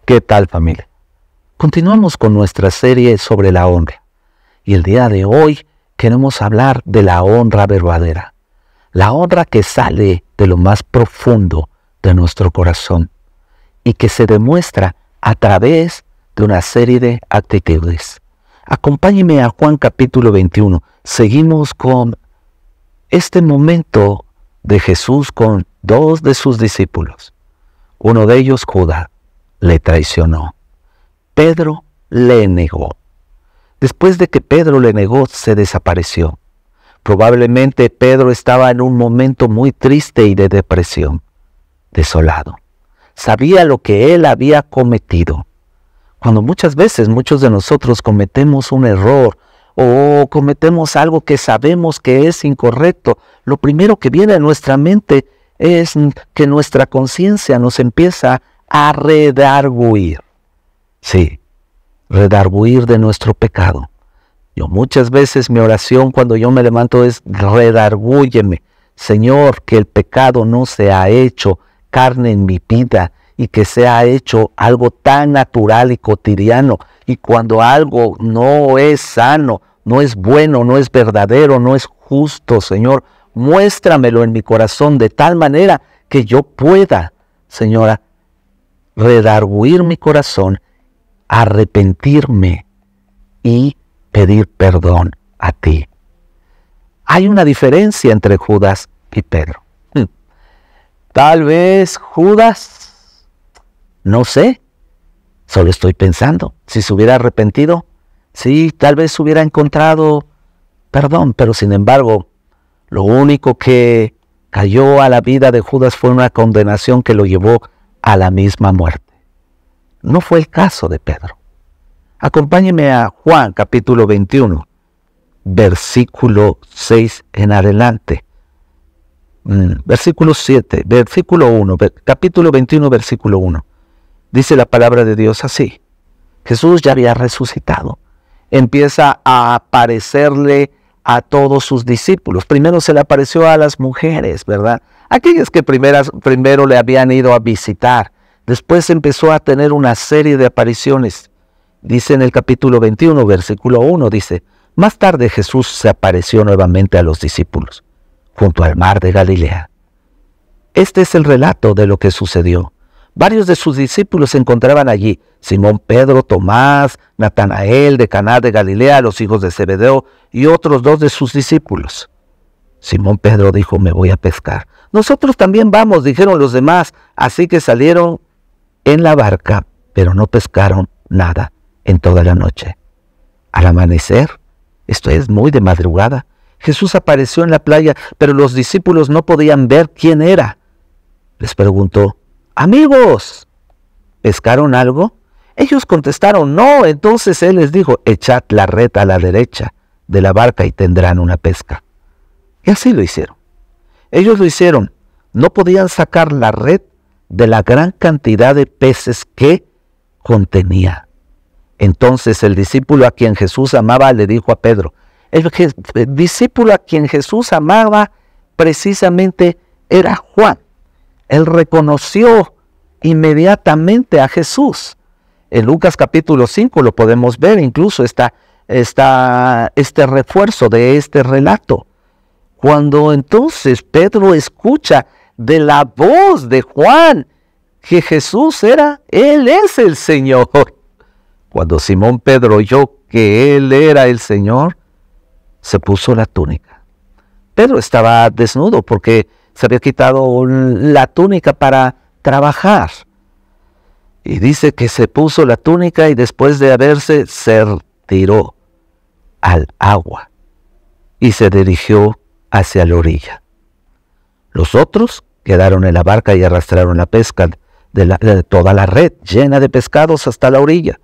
¿Qué tal, familia? Continuamos con nuestra serie sobre la honra. Y el día de hoy queremos hablar de la honra verdadera. La honra que sale de lo más profundo de nuestro corazón y que se demuestra a través de una serie de actitudes. Acompáñeme a Juan capítulo 21. Seguimos con este momento de Jesús con dos de sus discípulos. Uno de ellos, Judas, le traicionó. Pedro le negó. Después de que Pedro le negó, se desapareció. Probablemente Pedro estaba en un momento muy triste y de depresión, desolado. Sabía lo que él había cometido. Cuando muchas veces muchos de nosotros cometemos un error o cometemos algo que sabemos que es incorrecto, lo primero que viene a nuestra mente es que nuestra conciencia nos empieza a redarguir. Sí, redarguir de nuestro pecado. Yo muchas veces mi oración cuando yo me levanto es redargúyeme, Señor, que el pecado no se ha hecho carne en mi vida y que se ha hecho algo tan natural y cotidiano. Y cuando algo no es sano, no es bueno, no es verdadero, no es justo, Señor, muéstramelo en mi corazón de tal manera que yo pueda, Señora, redarguir mi corazón, arrepentirme y pedir perdón a ti. Hay una diferencia entre Judas y Pedro. Tal vez Judas, no sé, solo estoy pensando, si se hubiera arrepentido, sí, tal vez hubiera encontrado perdón, pero sin embargo, lo único que cayó a la vida de Judas fue una condenación que lo llevó a la misma muerte. No fue el caso de Pedro. Acompáñeme a Juan capítulo 21, versículo 6 en adelante. Versículo 7, versículo 1, capítulo 21, versículo 1. Dice la palabra de Dios así. Jesús ya había resucitado. Empieza a aparecerle a todos sus discípulos. Primero se le apareció a las mujeres, ¿verdad? Aquellas que primero le habían ido a visitar. Después empezó a tener una serie de apariciones. Dice en el capítulo 21, versículo 1, dice, más tarde Jesús se apareció nuevamente a los discípulos, junto al mar de Galilea. Este es el relato de lo que sucedió. Varios de sus discípulos se encontraban allí, Simón Pedro, Tomás, Natanael de Caná de Galilea, los hijos de Zebedeo y otros dos de sus discípulos. Simón Pedro dijo, me voy a pescar. Nosotros también vamos, dijeron los demás, así que salieron en la barca, pero no pescaron nada en toda la noche. Al amanecer, esto es muy de madrugada, Jesús apareció en la playa, pero los discípulos no podían ver quién era. Les preguntó, amigos, ¿pescaron algo? Ellos contestaron, no. Entonces él les dijo, echad la red a la derecha de la barca y tendrán una pesca. Y así lo hicieron. Ellos lo hicieron. No podían sacar la red de la gran cantidad de peces que contenía. Entonces el discípulo a quien Jesús amaba le dijo a Pedro, el discípulo a quien Jesús amaba precisamente era Juan. Él reconoció inmediatamente a Jesús. En Lucas capítulo 5 lo podemos ver, incluso está este refuerzo de este relato. Cuando entonces Pedro escucha de la voz de Juan que Jesús Él es el Señor. Cuando Simón Pedro oyó que Él era el Señor, se puso la túnica. Pedro estaba desnudo porque se había quitado la túnica para trabajar. Y dice que se puso la túnica y después de se tiró al agua y se dirigió hacia la orilla. Los otros quedaron en la barca y arrastraron la pesca de toda la red llena de pescados hasta la orilla,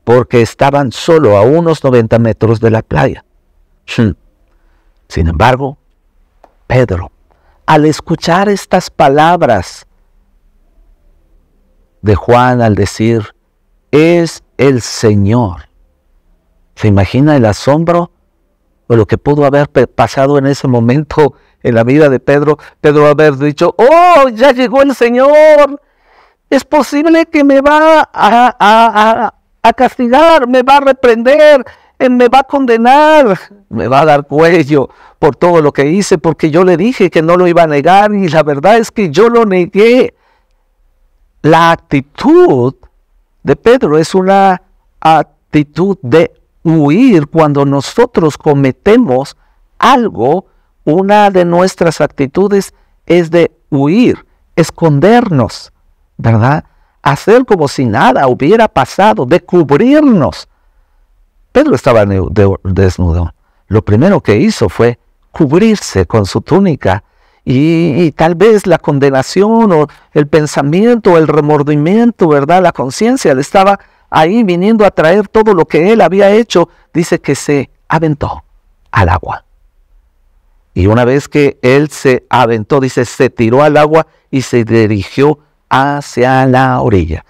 porque estaban solo a unos 90 metros de la playa. Sin embargo, Pedro, al escuchar estas palabras de Juan al decir, es el Señor, ¿se imagina el asombro o lo que pudo haber pasado en ese momento en la vida de Pedro? Pedro haber dicho, ¡oh, ya llegó el Señor! Es posible que me va a castigar, me va a reprender, me va a condenar, me va a dar cuello por todo lo que hice, porque yo le dije que no lo iba a negar y la verdad es que yo lo negué. La actitud de Pedro es una actitud de huir. Cuando nosotros cometemos algo, una de nuestras actitudes es de huir, escondernos, ¿verdad? Hacer como si nada hubiera pasado, de cubrirnos. Pedro estaba desnudo. Lo primero que hizo fue cubrirse con su túnica. Y tal vez la condenación o el pensamiento, el remordimiento, ¿verdad? La conciencia le estaba ahí viniendo a traer todo lo que él había hecho. Dice que se aventó al agua. Y una vez que él se aventó, dice, se tiró al agua y se dirigió hacia la orilla.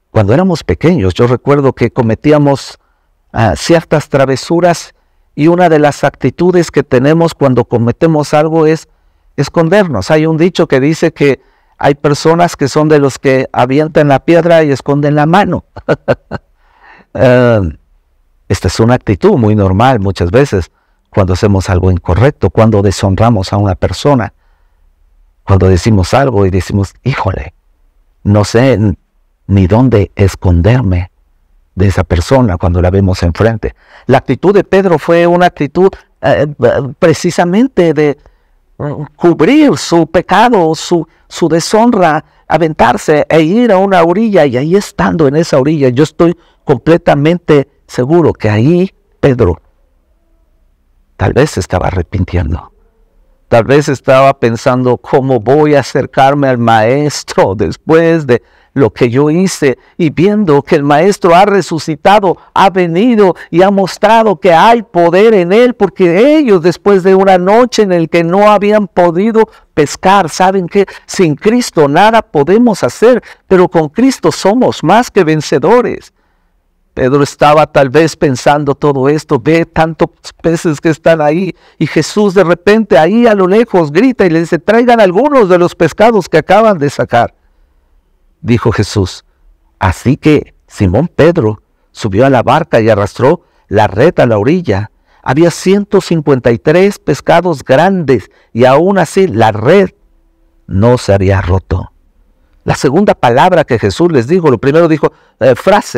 Cuando éramos pequeños, yo recuerdo que cometíamos ciertas travesuras, y una de las actitudes que tenemos cuando cometemos algo es escondernos. Hay un dicho que dice que hay personas que son de los que avientan la piedra y esconden la mano. Esta es una actitud muy normal muchas veces cuando hacemos algo incorrecto, cuando deshonramos a una persona, cuando decimos algo y decimos, híjole, no sé ni dónde esconderme de esa persona cuando la vemos enfrente. La actitud de Pedro fue una actitud precisamente de cubrir su pecado, su deshonra, aventarse e ir a una orilla, y ahí estando en esa orilla, yo estoy completamente seguro que ahí Pedro tal vez se estaba arrepintiendo. Tal vez estaba pensando, ¿cómo voy a acercarme al maestro después de lo que yo hice? Y viendo que el maestro ha resucitado, ha venido y ha mostrado que hay poder en él, porque ellos, después de una noche en la que no habían podido pescar, saben que sin Cristo nada podemos hacer, pero con Cristo somos más que vencedores. Pedro estaba tal vez pensando todo esto, ve tantos peces que están ahí, y Jesús de repente ahí a lo lejos grita y le dice, traigan algunos de los pescados que acaban de sacar. Dijo Jesús. Así que Simón Pedro subió a la barca y arrastró la red a la orilla. Había 153 pescados grandes y aún así la red no se había roto. La segunda palabra que Jesús les dijo, lo primero dijo,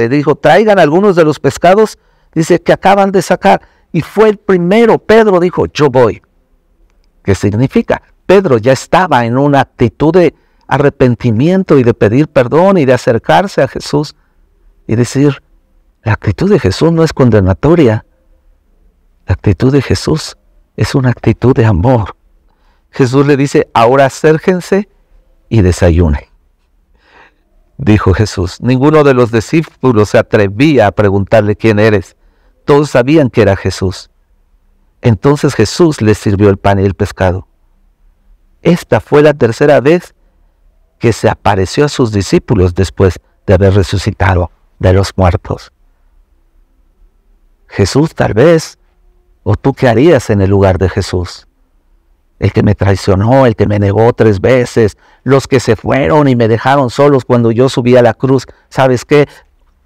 dijo, traigan algunos de los pescados, dice, que acaban de sacar. Y fue el primero, Pedro dijo, yo voy. ¿Qué significa? Pedro ya estaba en una actitud de arrepentimiento y de pedir perdón y de acercarse a Jesús y decir, la actitud de Jesús no es condenatoria. La actitud de Jesús es una actitud de amor. Jesús le dice, ahora acérquense y desayunen. Dijo Jesús. Ninguno de los discípulos se atrevía a preguntarle quién eres. Todos sabían que era Jesús. Entonces Jesús les sirvió el pan y el pescado. Esta fue la tercera vez que se apareció a sus discípulos después de haber resucitado de los muertos. Jesús tal vez, o tú qué harías en el lugar de Jesús. El que me traicionó, el que me negó 3 veces, los que se fueron y me dejaron solos cuando yo subí a la cruz. ¿Sabes qué?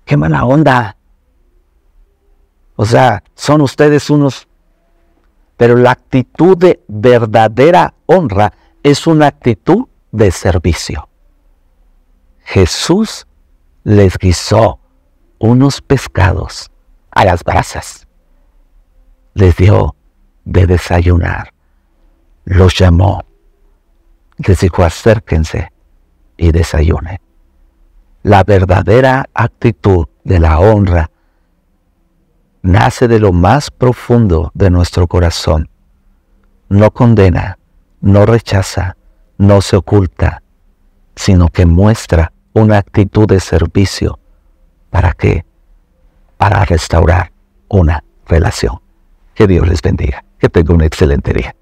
¡Qué mala onda! O sea, son ustedes unos... Pero la actitud de verdadera honra es una actitud de servicio. Jesús les guisó unos pescados a las brasas. Les dio de desayunar. Los llamó, les dijo, acérquense y desayunen. La verdadera actitud de la honra nace de lo más profundo de nuestro corazón. No condena, no rechaza, no se oculta, sino que muestra una actitud de servicio. ¿Para qué? Para restaurar una relación. Que Dios les bendiga. Que tenga un excelente día.